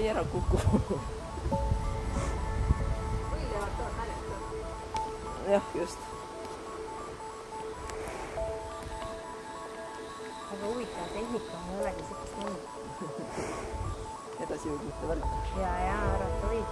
ei ära kuku. jah, just. Aga huvitav tehnika on jällegi siukest mõnda. Edasi jõudmata värk. Ja, arvata võib.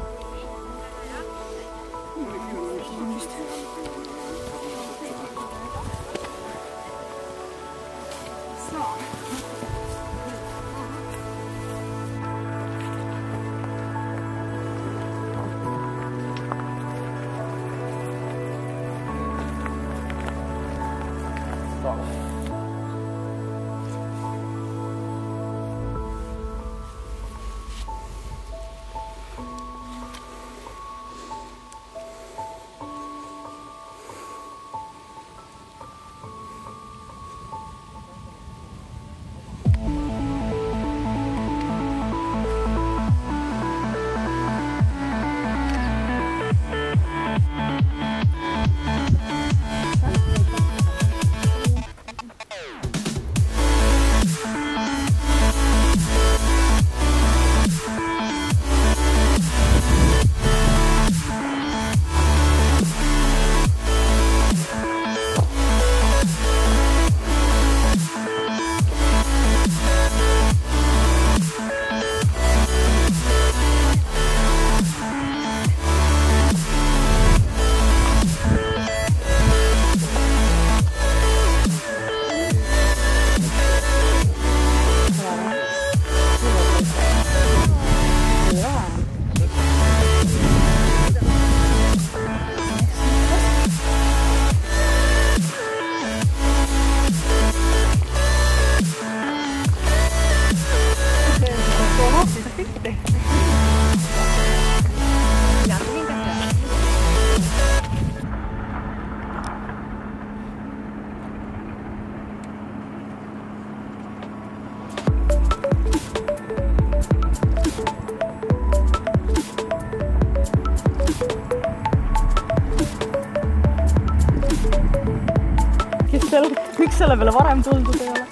Miks selle peale varem tuldud ei ole?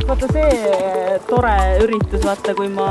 Vaata see tore üritus, vaata kui ma